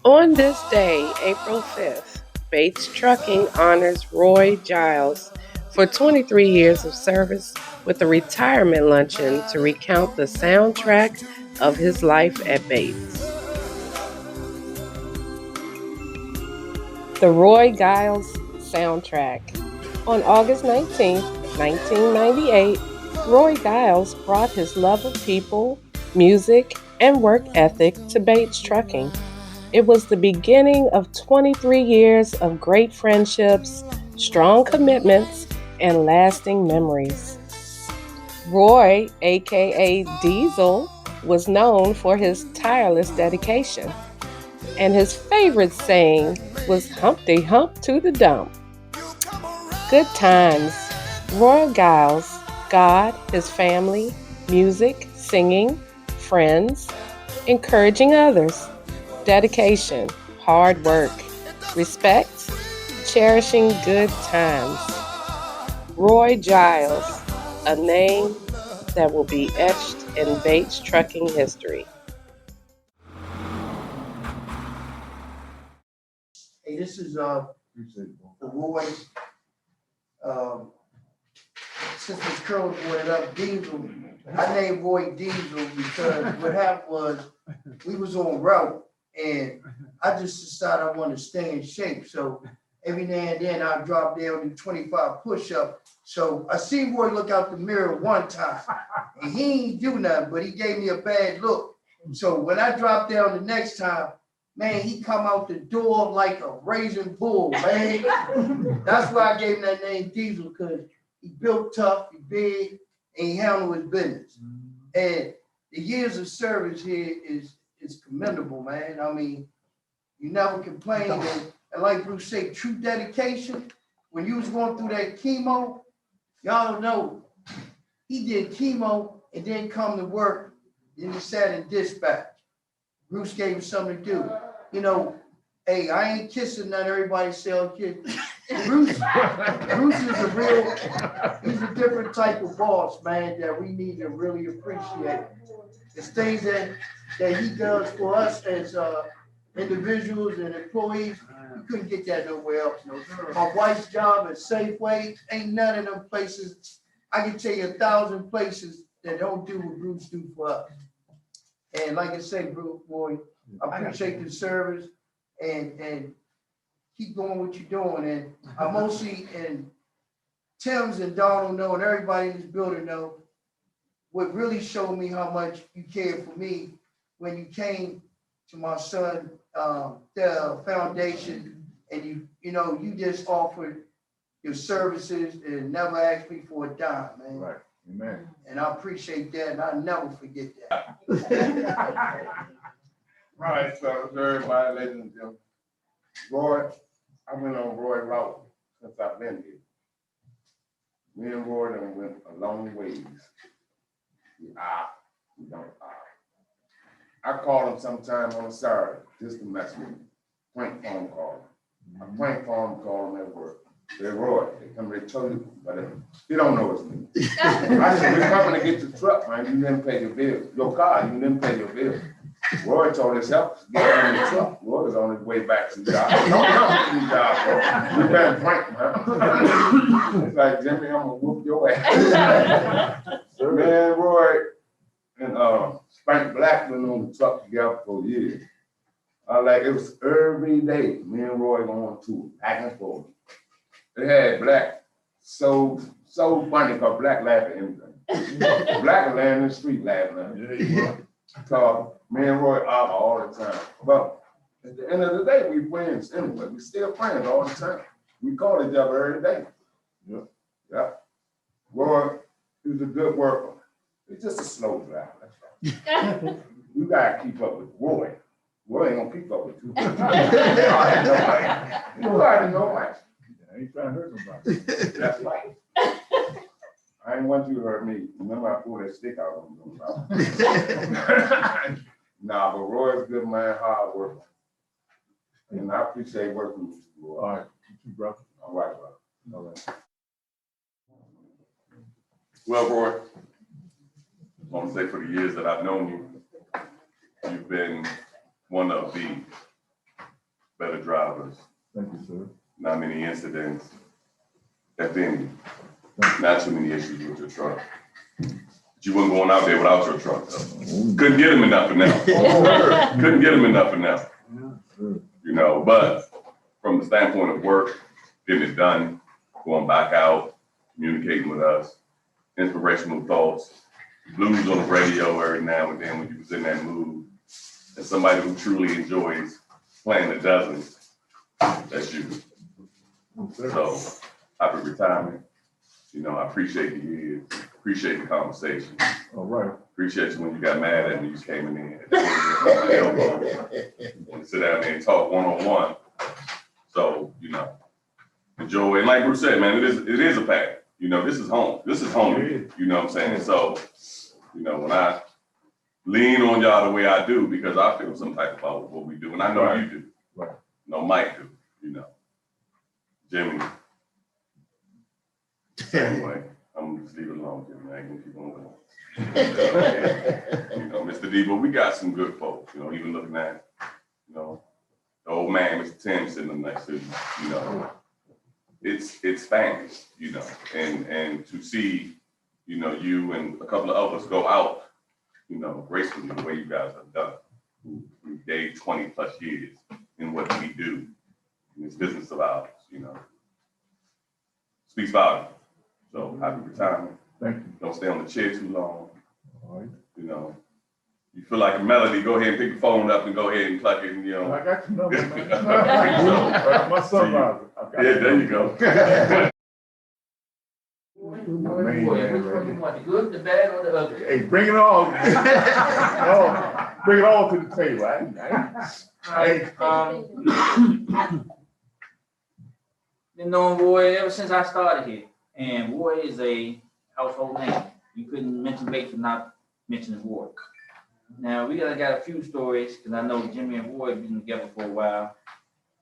On this day, April 5th, Bates Trucking honors Roy Giles for 23 years of service with a retirement luncheon to recount the soundtrack of his life at Bates. The Roy Giles soundtrack. On August 19th, 1998, Roy Giles brought his love of people, music, and work ethic to Bates Trucking. It was the beginning of 23 years of great friendships, strong commitments, and lasting memories. Roy, aka Diesel, was known for his tireless dedication, and his favorite saying was Humpty Hump to the dump. Good times. Roy Giles, God, his family, music, singing, friends, encouraging others, dedication, hard work, respect, cherishing good times. Roy Giles, a name that will be etched in Bates trucking history. Hey, this is for Roy. Um, since Miss Curl brought it up, Diesel. I named Roy Diesel because what happened was we was on route and I just decided I wanted to stay in shape. So every now and then I drop down to 25 push-up. So I seen Roy look out the mirror one time and he ain't do nothing, but he gave me a bad look. So when I dropped down the next time, man, he come out the door like a raging bull, man. That's why I gave him that name Diesel, because he built tough, he big, and he handled his business. And the years of service here is commendable, man. I mean, you never complain. And like Bruce said, true dedication. When you was going through that chemo, y'all know he did chemo and then come to work, then he sat in dispatch. Bruce gave him something to do. You know, hey, I ain't kissing none. Everybody say, okay. Bruce is he's a different type of boss, man, that we need to really appreciate. It's things that he does for us as individuals and employees. You couldn't get that nowhere else. My wife's job at Safeway, ain't none of them places. I can tell you 1,000 places that don't do what Bruce do for us. And like I say, Bruce, boy, I appreciate the service and keep doing what you're doing. And I mostly, and Tim's and Donald know, and everybody in this building know, what really showed me how much you cared for me when you came to my son, the foundation, and you just offered your services and never asked me for a dime, man. Right. Amen. And I appreciate that, and I'll never forget that. Right, so everybody, ladies and gentlemen. Roy, I've been on Roy route since I've been here. Me and Roy done went a long ways. We don't. I call him sometime on a Saturday just to mess with him. Prank phone call. I prank phone call him at work. Say, Roy, they come to tell you, but he don't know it's me. I said, we're coming to get your truck, man. You didn't pay your bill. Your car, you didn't pay your bill. Roy told his help to get in the truck. Roy was on his way back to the job. Don't come to the job, bro. You better prank, man. It's like, Jimmy, I'm gonna whoop your ass. Man, Roy and Spank Blackman on the truck together for years. Like it was every day, me and Roy going to back and forth. They had Black so funny because Black laughed at anything. Black was laying in the street laughing at him. So me and Roy argue all the time. But at the end of the day, we friends anyway. We still friends all the time. We call each other every day. Yeah. Roy, he was a good worker. He's just a slow driver. That's right. You gotta keep up with Roy. Roy ain't gonna keep up with you. You already know that. I ain't trying to hurt nobody. That's right. I ain't want you to hurt me. Remember I pulled that stick out on you. Nah, but Roy's a good man, hard worker. And I appreciate working with you, Roy. All right, you too, brother. All right, brother. All right. Well, Roy, I want to say for the years that I've known you, you've been one of the better drivers, Thank you, sir. not many incidents, if any, not too many issues with your truck. But you weren't going out there without your truck, though. Couldn't get them enough enough. Couldn't get them enough enough. You know, but from the standpoint of work, getting it done, going back out, communicating with us, inspirational thoughts, blues on the radio every now and then when you was in that mood, and somebody who truly enjoys playing the dozens, that's you. So, happy retirement. You know, I appreciate the years, appreciate the conversation. All right. Appreciate you when you got mad at me, you came in and sit down there and talk one-on-one. So, you know, enjoy. And like Bruce said, man, it is a path. You know, this is home. This is home. You know what I'm saying? So, you know, when I lean on y'all the way I do, because I feel some type about what we do, and I know you do. Right. You know, Mike do, you know. Jimmy. Anyway, I'm gonna just leave it alone, Jimmy. I ain't gonna keep on going. You know, Mr. D, but we got some good folks, you know, even looking at, you know, the old man, Mr. Tim, sitting next to you know, it's family, you know, and to see, you know, you and a couple of others go out, you know, gracefully the way you guys have done, we gave 20 plus years in what we do in this business of ours, you know, speaks volumes. So happy retirement. Thank you. Don't stay on the chair too long. All right. You know, you feel like a melody, go ahead and pick the phone up and go ahead and pluck it, and, you know. I got your number, man. My sunrise. Yeah, there you go. The good, the bad, or the ugly? Hey, bring it all. Bring it all to the table. Been knowing Roy ever since I started here, and Roy is a household name. You couldn't mention Bates without mentioning Roy. Now we got a few stories because I know Jimmy and Roy have been together for a while.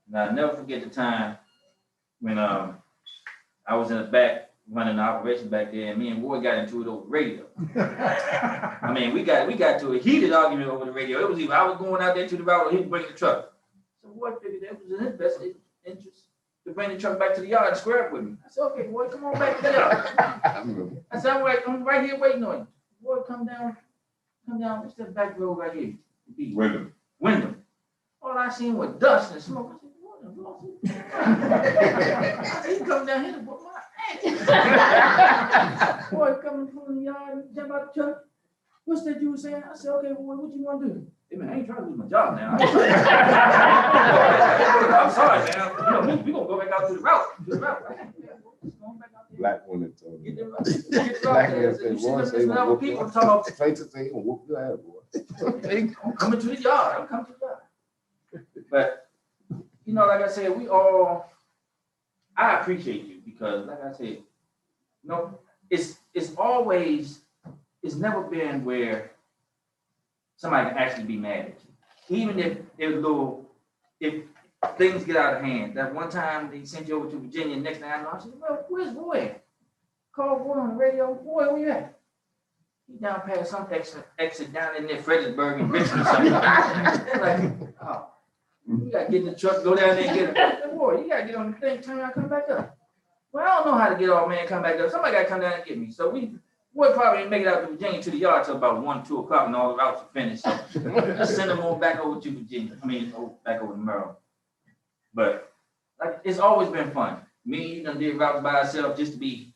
And I'll never forget the time when I was in the back running the operation back there, and me and Roy got into it over the radio. I mean, we got to a heated argument over the radio. It was either I was going out there to the route or he was bringing the truck. So Roy figured that was in his best interest to bring the truck back to the yard and square up with me. I said, okay, boy, come on back to the yard. I said, I'm right here waiting on you. Boy, come down, what's that back road right here? Wyndham. All I seen was dust and smoke. I said, what the fuck? I said, he come down here to put my ass. Boy, coming from the yard and jump out the truck. What's that you were saying? I said, okay, boy, what you want to do? Hey, man, I ain't trying to lose my job now. I'm sorry, man. You know, we gonna go back out to the route. Black women told me. Get the route there. You see them other people talking about, Faces say, whoop your ass, boy. I'm coming to the yard. I'm coming to the yard. But, you know, like I said, I appreciate you because, like I said, you know, it's never been where somebody can actually be mad at you. Even if things get out of hand. That one time they sent you over to Virginia, next thing I know, I said, well, where's Roy? Call Roy on the radio. Roy, where you at? He down past some exit down in there, Fredericksburg and Richmond or something. They're like, oh, you gotta get in the truck, go down there and get it. I said, Roy, you gotta get on the thing, turn around, come back up. Well, I don't know how to get off, man, come back up. Somebody gotta come down and get me. So Roy probably didn't make it out to Virginia to the yard till about 1, 2 o'clock and all the routes are finished. So I send them on back over to Virginia. Back over to Maryland. But like, it's always been fun. Me, you know, did routes by ourselves just to be,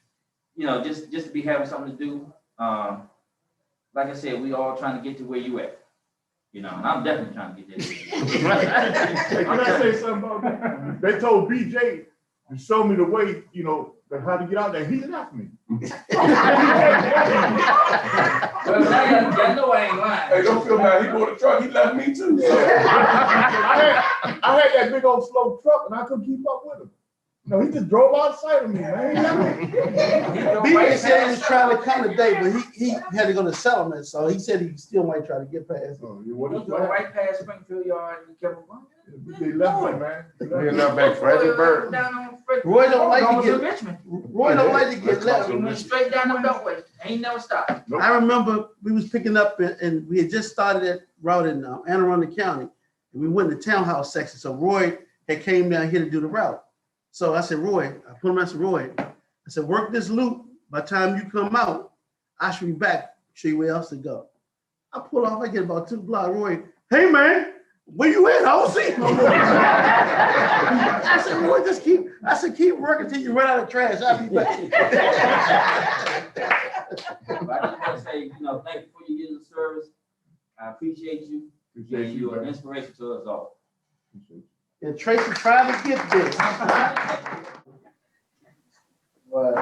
you know, just to be having something to do. Like I said, we all trying to get to where you at. You know, and I'm definitely trying to get there. Hey, can I say something about that? They told BJ to show me the way, you know, how to get out there. He left me. Well, now y'all know I ain't lying. Hey, don't feel bad. He bought a truck. He left me too. So. I had that big old slow truck and I couldn't keep up with him. No, he just drove outside of me, man. BJ said he was trying to come today, but he had to go to settlement, so he said he still might try to get past. Oh, He drove right past Springfield Yard and kept on. They left me, man. We're not back Fredericksburg. Roy don't like to get. Richmond. Roy don't like to get left. He went straight down the beltway. Ain't never stopped. Nope. I remember we was picking up and we had just started that route in Anne Arundel County, and we went in the townhouse section. So Roy had came down here to do the route. So I said, Roy, I put him, I said, Roy, I said, work this loop. By the time you come out, I should be back, show you where else to go. I pull off, I get about 2 blocks. Roy, hey man, where you at? I don't see you. I said, Roy, keep working till you run out of trash. I'll be back. But I just want to say, thank you for your years of service. I appreciate you. Appreciate you, You're an man. inspiration to us all. And Tracy tried to get this. But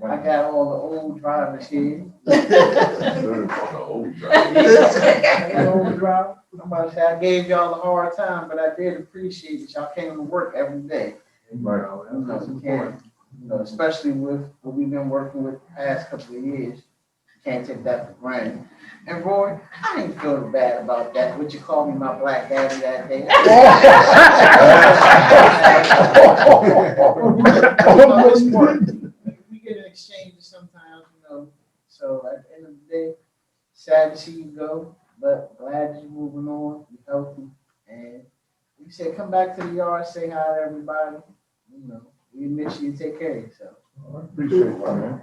I got all the old drivers here. I got old drivers. I'm about to say I gave y'all a hard time, but I did appreciate that y'all came to work every day. Right. You can't, especially with what we've been working with the past couple of years. You can't take that for granted. And Roy, I ain't feeling bad about that. What you call me my black daddy that day. It's work. We get an exchange sometimes, So at the end of the day, sad to see you go, but glad that you're moving on, you're healthy. And you said come back to the yard, say hi to everybody. We miss you and take care of yourself. Appreciate it, man.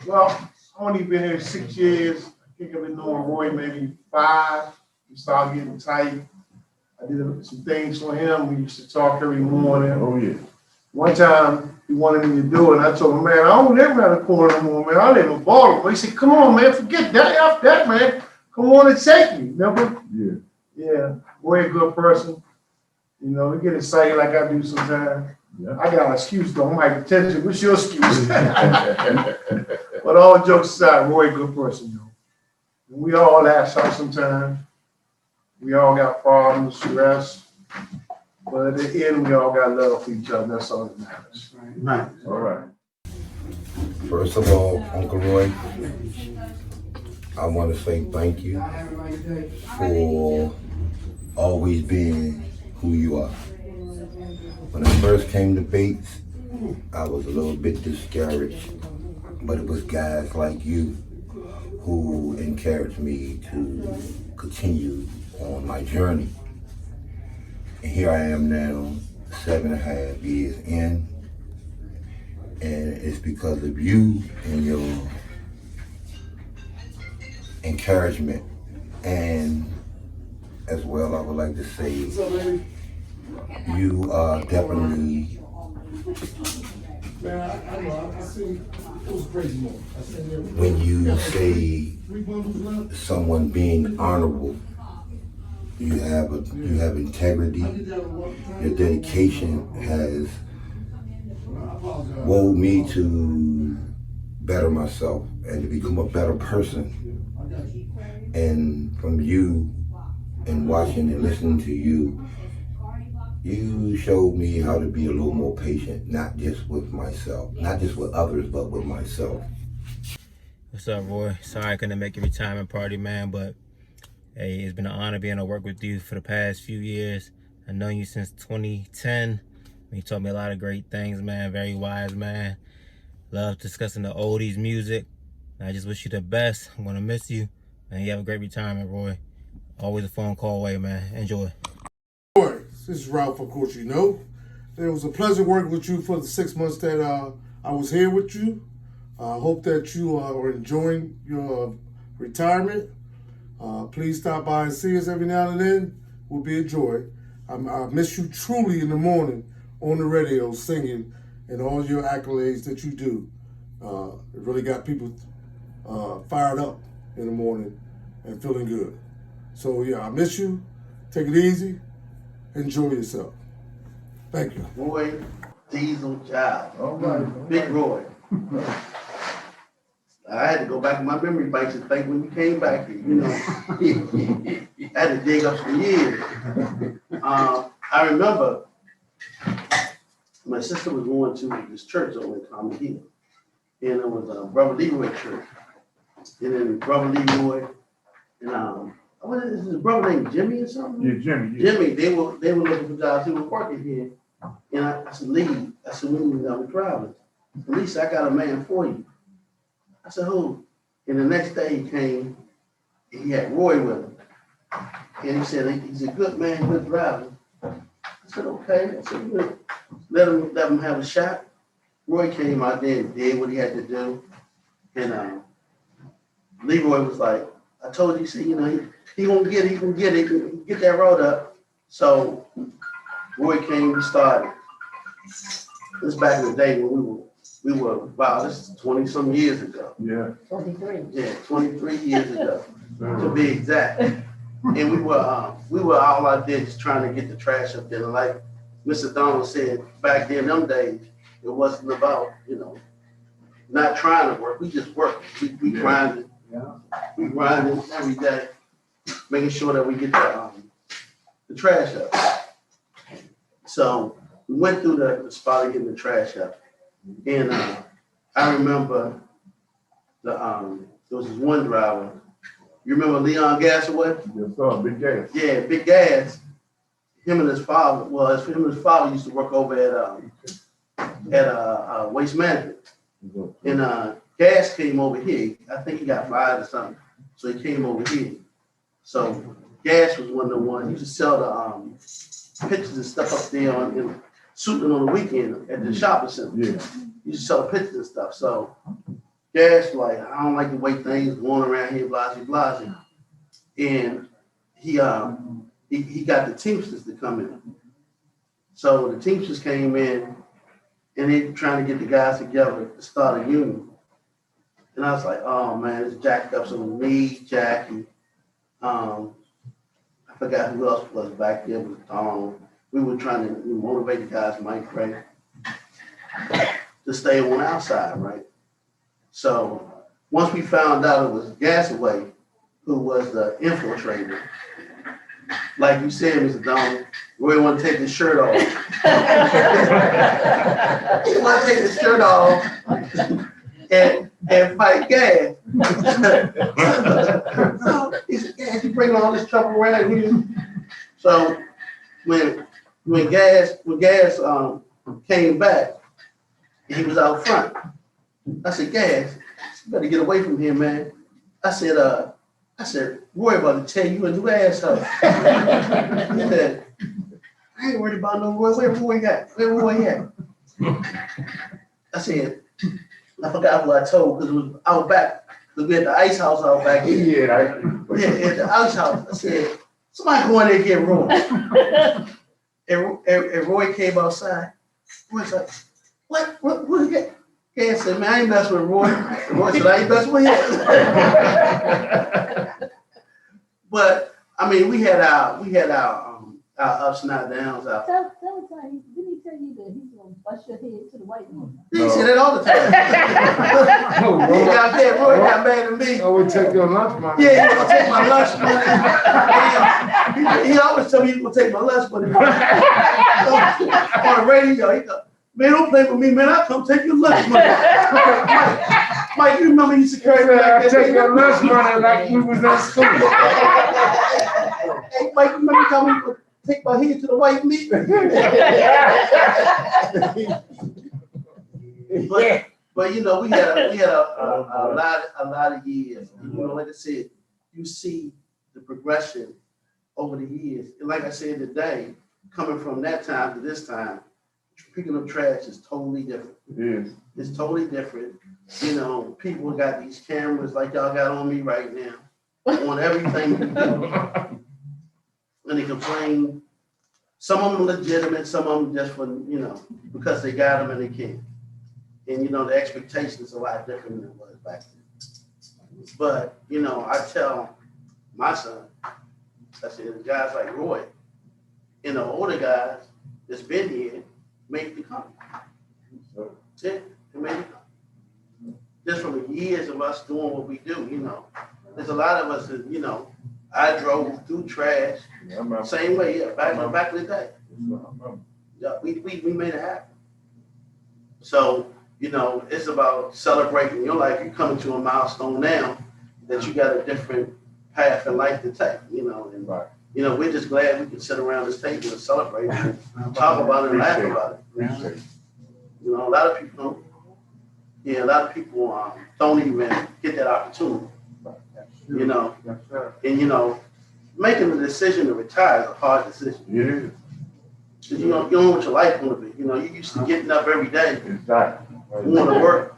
Well, I've only been here 6 years. I think I've been knowing Roy maybe 5. We started getting tight. I did some things for him. We used to talk every morning. Oh, yeah. One time, he wanted me to do it, and I told him, man, I don't live around the corner no more, man. I live in Baltimore. He said, come on, man, forget that. After that, man, come on and take me. Remember? Yeah. Yeah. Roy a good person. We get excited like I do sometimes. Yeah. I got an excuse though. I'm like, attention, what's your excuse? But all jokes aside, Roy a good person, And we all lash out sometimes. We all got problems, stress. But at the end, we all got love for each other. That's all that matters. Right. All right. First of all, Uncle Roy, I want to say thank you for always being who you are. When I first came to Bates, I was a little bit discouraged, but it was guys like you who encouraged me to continue on my journey. And here I am now, 7.5 years in, and it's because of you and your encouragement. And as well, I would like to say, you are definitely when you say someone being honorable, you have integrity. Your dedication has wold me to better myself and to become a better person. And from you and watching and listening to you, you showed me how to be a little more patient, not just with myself, not just with others, but with myself. What's up, Roy? Sorry I couldn't make your retirement party, man, but hey, it's been an honor being able to work with you for the past few years. I've known you since 2010. You taught me a lot of great things, man. Very wise, man. Love discussing the oldies music. I just wish you the best. I'm gonna miss you. And you have a great retirement, Roy. Always a phone call away, man. Enjoy. Roy, this is Ralph, of course you know. It was a pleasure working with you for the 6 months that I was here with you. I hope that you are enjoying your retirement. Please stop by and see us every now and then. It will be a joy. I miss you truly in the morning on the radio singing and all your accolades that you do. It really got people fired up in the morning and feeling good. So yeah, I miss you. Take it easy. Enjoy yourself. Thank you. Roy Diesel Giles. All right. Big Roy. I had to go back in my memory banks and think when you came back here, I had to dig up some years. I remember my sister was going to this church over in Common Hill. And it was Brother Leroy Church. And then Brother Leroy and what is his brother named Jimmy or something? Yeah, Jimmy. Yeah. Jimmy, they were looking for jobs. He was working here. And I said, Lee, when I was traveling, Lisa, I got a man for you. I said, who? And the next day he came, and he had Roy with him. And he said, he's a good man, good driver. I said, okay. I said, "Good. Let him have a shot." Roy came out there and did what he had to do. And Leroy was like, I told you, see, he gonna get it, he can get that road up. So Roy came, we started. This back in the day when wow, this is 20 some years ago. Yeah. 23. Yeah, 23 years ago, to be exact. And we were all out there just trying to get the trash up there. And like Mr. Donald said, back then, them days, it wasn't about, not trying to work. We just worked. We grinded. Yeah. We grinded every day, making sure that we get the trash up. So we went through the spot of getting the trash up. And I remember there was this one driver. You remember Leon Gasaway? Yes, sir. Big gas. Yeah, Big Gas. Him and his father used to work over at Waste Management. And Gas came over here. I think he got fired or something. So he came over here. So Gas was one of the ones. He used to sell the pictures and stuff up there and shooting on the weekend at the shopping center. Yeah. He used to sell pictures and stuff. So Gas like, I don't like the way things going around here, blah. And he got the Teamsters to come in. So the Teamsters came in and they trying to get the guys together to start a union. And I was like, oh man, it's jacked up. So me, Jackie, I forgot who else was back there, was Donald. We were trying to motivate the guys, Mike Gray, to stay on outside, right? So once we found out it was Gasaway who was the infiltrator, like you said, Mr. Donald, Roy wanted to take his shirt off. He wanted to take his shirt off and fight Gas. So he said, Gas, you bring all this trouble around here. So when Gas came back, he was out front. I said, Gas, you better get away from here, man. I said, Roy about to tell you a new asshole. He said, I ain't worried about no Roy. Where Roy at? Where Roy at? I said, I forgot who I told because it was out back. Because we had the ice house out back here. Yeah, at the ice house. I said, somebody go in there and get Roy. And Roy came outside. Roy's like, what you get? Gas said, man, I ain't messing with Roy. And Roy said, I ain't messing with him. But I mean, we had our ups and our downs. Tell didn't he tell you that he's gonna bust your head to the white man? He said that all the time. He got there, Roy got mad at me. Oh, we take your lunch money. Yeah, he gonna take my lunch money. He always tell me he gonna take my lunch money. On the radio, he go, man, don't play with me, man. I'll come take your lunch money. Mike, you remember you used to carry me like that? Take your lunch money like we was in school. Hey, Mike, you remember telling me to take my head to the white meat? But we had a lot of years. Like I said, you see the progression over the years. And like I said today, coming from that time to this time, picking up trash is totally different. Yes. It's totally different. People got these cameras like y'all got on me right now, on everything we do. And they complain. Some of them legitimate, some of them just for, because they got them and they can't. And, the expectation is a lot different than it was back then. But, I tell my son, I said, guys like Roy and the older guys that's been here, make the company. That's it. They made the company. Just from the years of us doing what we do, there's a lot of us that, I drove through trash, same way, back in the day. Yeah, we made it happen. So, it's about celebrating your life. You're coming to a milestone now that you got a different path in life to take, and we're just glad we can sit around this table and celebrate and talk about it and laugh about it. A lot of people don't even get that opportunity. And making the decision to retire is a hard decision. It is. Because you don't know what your life gonna be. You know, you used to getting up every day, Exactly. going to work.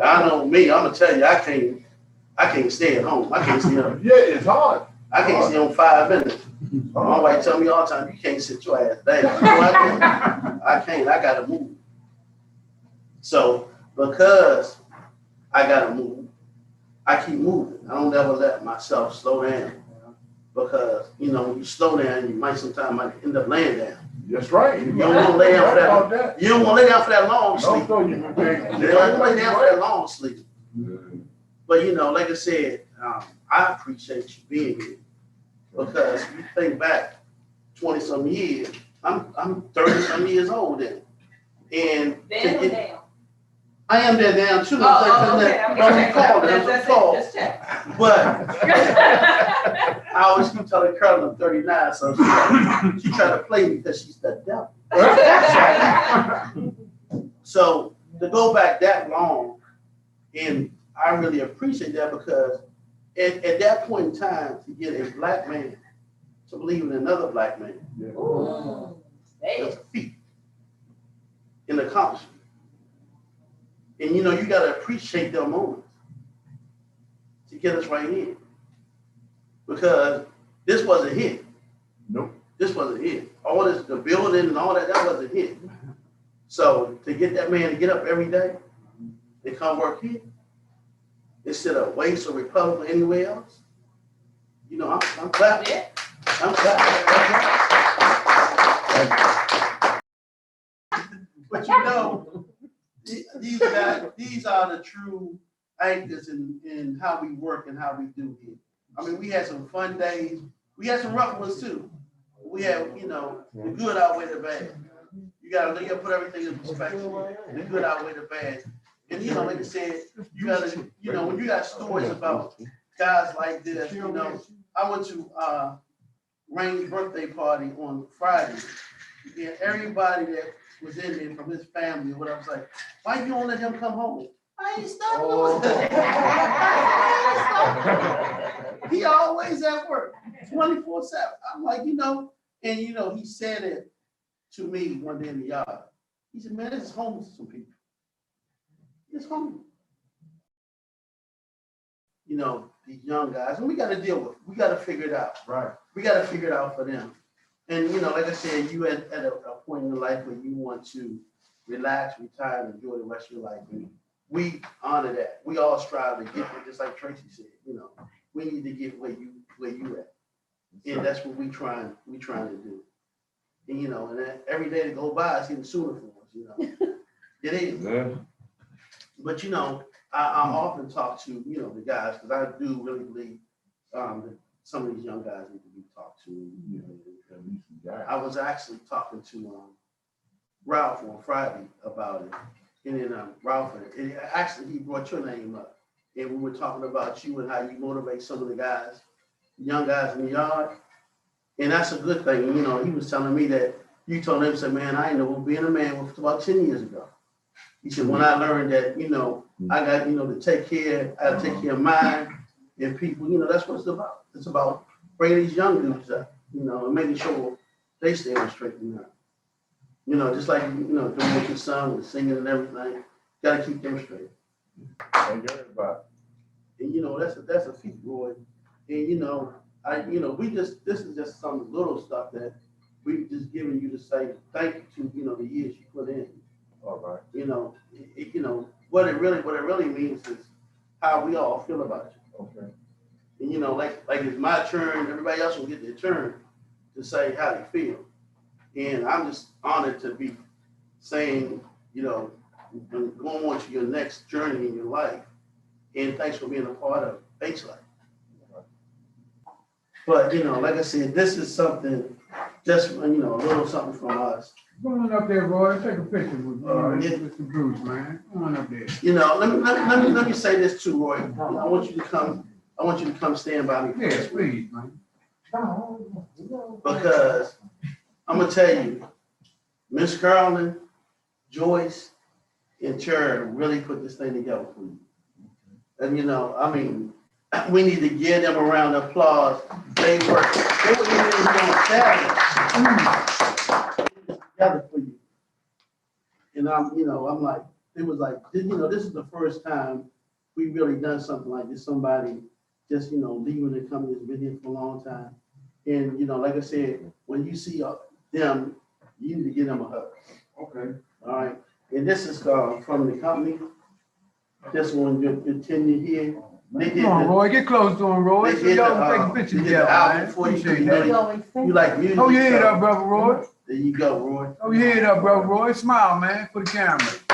I know me, I'm gonna tell you, I can't stay at home. I can't stay up. Yeah, it's hard. I can't stay on 5 minutes. My wife tell me all the time, you can't sit your ass down. I can't, I gotta move. So because I gotta move, I keep moving. I don't ever let myself slow down. Because, you know, when you slow down, you might sometimes end up laying down. That's right. You don't want to lay down for that. You don't want to lay down for that long sleep. No, You don't want to lay down for that long sleep. But you know, like I said, I appreciate you being here because if you think back 20-some years, I'm 30-some years old then. And Then or now? I am there now too. Oh, okay. That's Just check. But I always keep telling Carol I'm 39, so she tried to play me because she's the devil. So to go back that long, and I really appreciate that because at that point in time, to get a black man to believe in another black man, that's a feat, an accomplishment. And you know, you gotta appreciate them moments to get us right here. Because this wasn't hit. Nope. This wasn't hit. All this, the building and all that, that wasn't hit. So to get that man to get up every day and come work here, instead of Waste or Republic or anywhere else, you know, I'm clapping. Yeah. I'm clapping. But you know, these guys, these are the true anchors in how we work and how we do here. I mean, we had some fun days. We had some rough ones too. We had, you know, the good outweigh the bad. You gotta put everything in perspective. The good outweigh the bad. And you know, like I said, you gotta, you know, when you got stories about guys like this, you know, I went to Rainey's birthday party on Friday. And everybody that was in there from his family or whatever was like, why you don't let him come home? I ain't stopping. He always at work, 24/7. I'm like, you know, and you know, he said it to me one day in the yard. He said, man, this is home to some people. It's home. You know, these young guys, and we got to deal with it. We got to figure it out. Right. We got to figure it out for them. And, you know, like I said, you at a point in your life where you want to relax, retire, and enjoy the rest of your life. And we honor that. We all strive to get there, just like Tracy said, you know, we need to get where you at. And that's what we trying to do. And, you know, and every day that go by, it's getting sooner for us, you know. It is. Yeah. But, you know, I often talk to, you know, the guys, because I do really believe that some of these young guys need to be talked to. You know, I was actually talking to Ralph on Friday about it. And then Ralph, actually he brought your name up. And we were talking about you and how you motivate some of the guys, young guys in the yard. And that's a good thing. You know, he was telling me that you told him, said, man, I ain't know what being a man was about 10 years ago. He said, when I learned that, you know, I got, you know, to take care, I gotta take care of mine and people, you know, that's what it's about. It's about bringing these young dudes up, you know, and making sure they stay on straight and narrow. You know, just like, you know, doing with your son with singing and everything, gotta keep them straight. Thank you, everybody. And you know, that's a feat, Roy. And you know, this is just some little stuff that we just giving you to say thank you to, you know, the years you put in. All right. You know, you know, what it really means is how we all feel about you. Okay. And you know, like it's my turn, everybody else will get their turn to say how they feel. And I'm just honored to be saying, you know, going on to your next journey in your life. And thanks for being a part of H Life. But you know, like I said, this is something just, you know, a little something from us. Go on up there, Roy. Take a picture with Yeah. Mr. Bruce, man. Come on up there. You know, let me say this too, Roy. I want you to come stand by me. Yes, please, man. Because I'm gonna tell you, Miss Carolyn, Joyce, and Cher really put this thing together for you. And you know, I mean, we need to give them a round of applause. They were even doing Saturday. Together for you. And I'm like, it was like, this is the first time we really done something like this. Somebody just, leaving the company that's been here for a long time. And, like I said, when you see them, you need to give them a hug. Okay. All right. And this is from the company. This one, your tenure here. They did Come on, Roy, get close to him, Roy. They So did y'all the, can take a picture they did together, the album man. before you, Appreciate you know, that. you like music. Throw your head so up, brother Roy. There you go, Roy. Throw your head up, brother Roy. Smile, man, for the camera. You've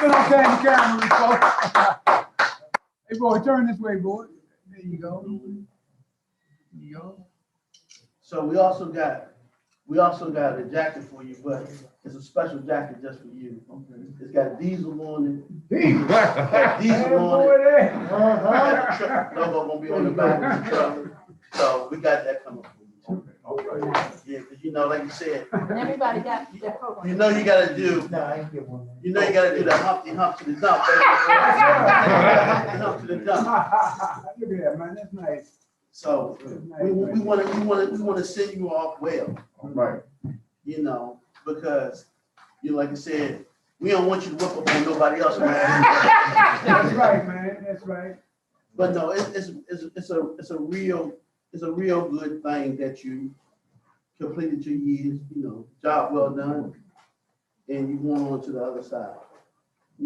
been on camera before. Hey, Roy, turn this way, boy. There you go. There you go. So we also got a jacket for you, but it's a special jacket just for you. Okay. It's got diesel on it. Diesel. Got diesel on it. There. Logo gonna be on the back of the truck. So we got that coming for you. Okay. Yeah, because like you said, Everybody got their program. you gotta do. No, I ain't get one. You gotta do the Humpty Hump to the dump. Baby. Humpty Hump to the dump. Look at that, man. That's nice. So we want to send you off well. Right. Because like I said, we don't want you to whip up on nobody else, man. That's right, man. That's right. But no, it's a real good thing that you completed your years. Job well done, and you went on to the other side. I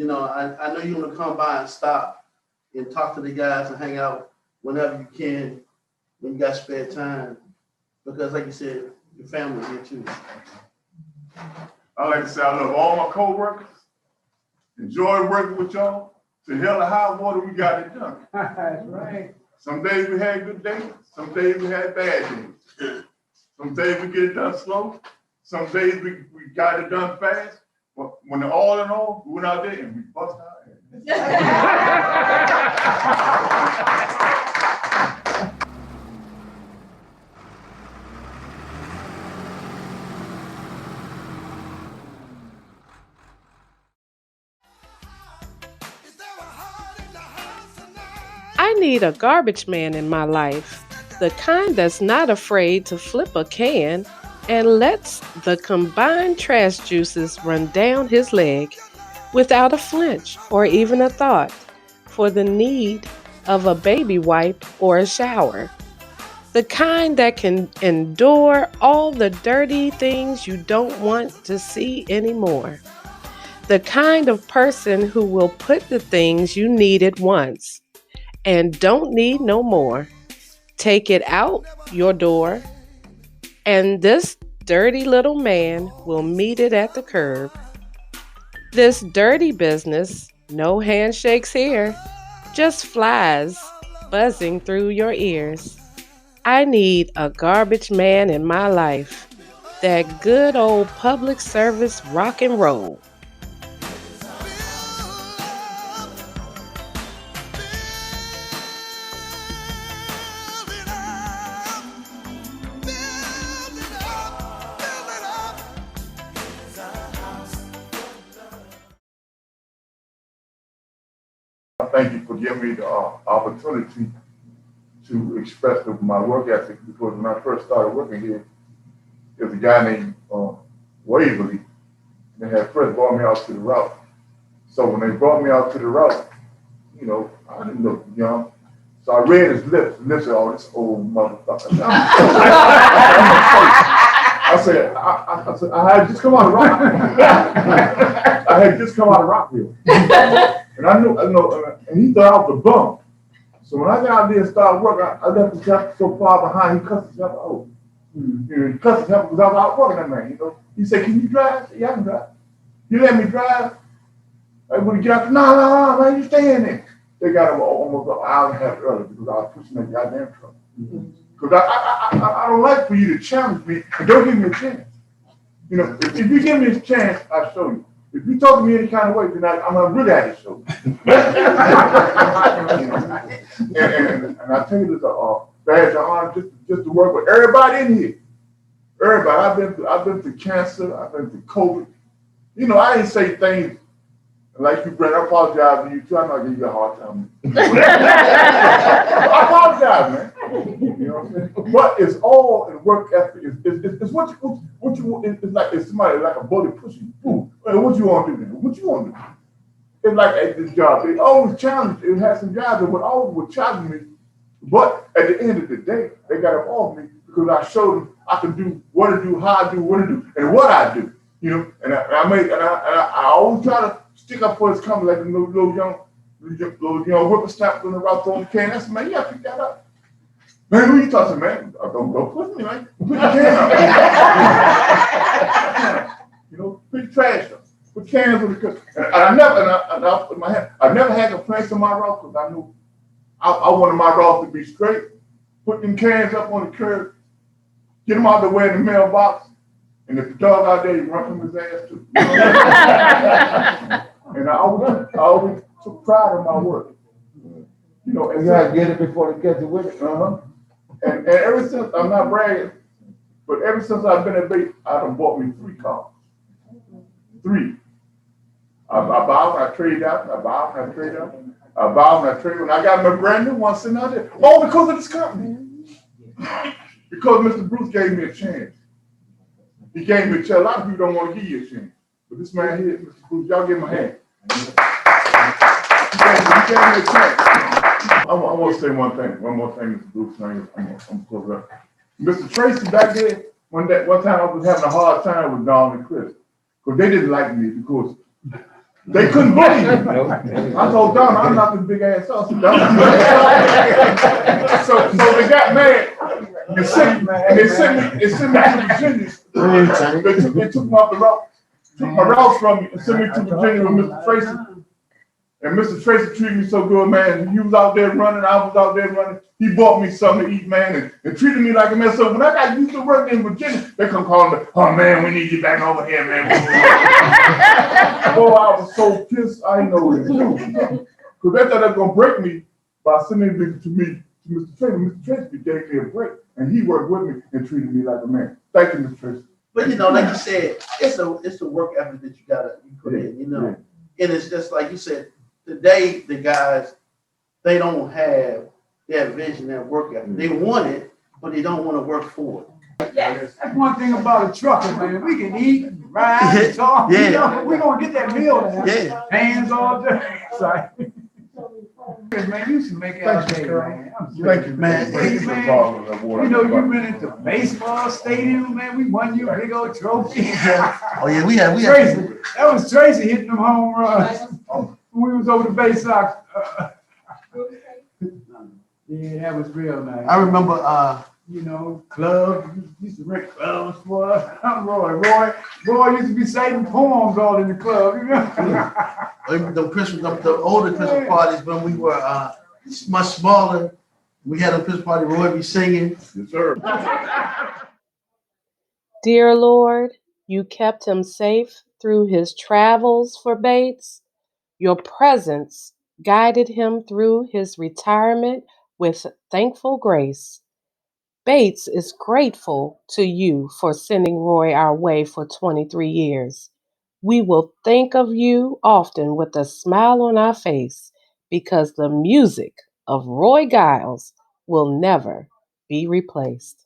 know you want to come by and stop and talk to the guys and hang out whenever you can, when you got spare time, because like you said, your family here too. I like to say I love all my coworkers. Enjoy working with y'all. To hell or high water, we got it done. That's right. Some days we had good days. Some days we had bad days. Some days we get it done slow. Some days we got it done fast. But when they're all in all, we went out there and we bust our ass. I need a garbage man in my life, the kind that's not afraid to flip a can and lets the combined trash juices run down his leg without a flinch or even a thought for the need of a baby wipe or a shower. The kind that can endure all the dirty things you don't want to see anymore. The kind of person who will put the things you needed once and don't need no more, take it out your door, and this dirty little man will meet it at the curb. This dirty business, no handshakes here, just flies buzzing through your ears. I need a garbage man in my life, that good old public service rock and roll. Thank you for giving me the opportunity to express my work ethic, because when I first started working here, there was a guy named Waverly. They had first brought me out to the route. So when they brought me out to the route, I didn't look young. So I read his lips. And lips said, "Oh, this old motherfucker." I said, I had just come out of Rock. I had just come out of Rockville. And I knew, and he thought I was a bum. So when I got out there and started working, I left himself so far behind, he cussed himself out. He cussed himself because I was out working that man, He said, "Can you drive?" I said, "Yeah, I can drive." "You let me drive?" I would get out, no, man, you stay in there. They got him almost an hour and a half early because I was pushing that goddamn truck. Because I don't like for you to challenge me and don't give me a chance. If you give me a chance, I'll show you. If you talk to me any kind of way, then I'm really at it show. And I tell you, this is a badge of honor just to work with everybody in here. Everybody. I've been through cancer. I've been through COVID. I didn't say things Like you, Brent, I apologize to you too. I'm not giving you a hard time. I apologize, man. You know what I'm saying? But it's all in work ethic. It's what you it's like it's somebody like a bully pushing you. Ooh, hey, what you want to do then? What you want to do? It's like at this job, they always challenge. It has some jobs that would always challenge me. But at the end of the day, they got to off me because I showed them I can do what to do, how I do, what to do, and what I do. You know, and I always try to stick up for his company like the little young whippersnapper in the rock throwing the can. That's man, you gotta pick that up. Man, who you talking, man? Don't push me, man. Put your can up. You know, pick the trash up. Put cans on the cook. And I put my hand. I never had complaints on my rock because I knew I wanted my rock to be straight. Put them cans up on the curb. Get them out the way in the mailbox. And if the dog out there, you run from his ass too. And I always took pride in my work. You know, and You gotta get it before they catch it with it. And ever since, I'm not bragging, but ever since I've been at Bates, I done bought me 3 cars. 3. I buy them, I trade out, I buy them, I trade out. I buy them, I trade them. I got my brand new one sitting out there. All because of this company. Because Mr. Bruce gave me a chance. He gave me a chance. A lot of people don't want to give you a chance. But this man here, Mr. Bruce, y'all give him a hand. He gave me a chance. I want to say one more thing, Mr. Bruce. I'm close up. Mr. Tracy back there, one time I was having a hard time with Dawn and Chris. Because they didn't like me because they couldn't believe me. I told Dawn, I'm not this big ass sausage. So they got mad. They sent me to Virginia. They took me off the route, took my routes from me and sent me to Virginia with Mr. Tracy. And Mr. Tracy treated me so good, man. He was out there running, I was out there running. He bought me something to eat, man, and treated me like a man. So when I got used to working in Virginia, they come calling me, oh man, we need you back over here, man. Boy, I was so pissed, I didn't know what to do. Because they thought they were gonna break me by sending it to Mr. Tracy. Mr. Tracy gave me a break, and he worked with me and treated me like a man. Thank you, Mr. Tracy. But you know, like you said, it's the work effort that you put in, you know. And it's just like you said, today the guys, they don't have that vision, that work ethic. They want it, but they don't want to work for it. Yes. That's one thing about a trucker, man. We can eat, ride, and talk. Yeah. We're gonna get that meal now. Yeah. Hands all day. Sorry. Man, you should make out day, man. Thank you, man. Hey, man. You know, you've been into baseball stadium, man. We won you a big old trophy. Oh yeah, we had Tracy. That was Tracy hitting them home runs when we was over the Bay Sox. Yeah, that was real nice. I remember you know, clubs, used to rent clubs for us. Roy used to be saving poems all in the club, you know. the older Christmas parties when we were much smaller. We had a Christmas party, Roy be singing. Yes, sir. Dear Lord, you kept him safe through his travels for Bates. Your presence guided him through his retirement with thankful grace. Bates is grateful to you for sending Roy our way for 23 years. We will think of you often with a smile on our face because the music of Roy Giles will never be replaced.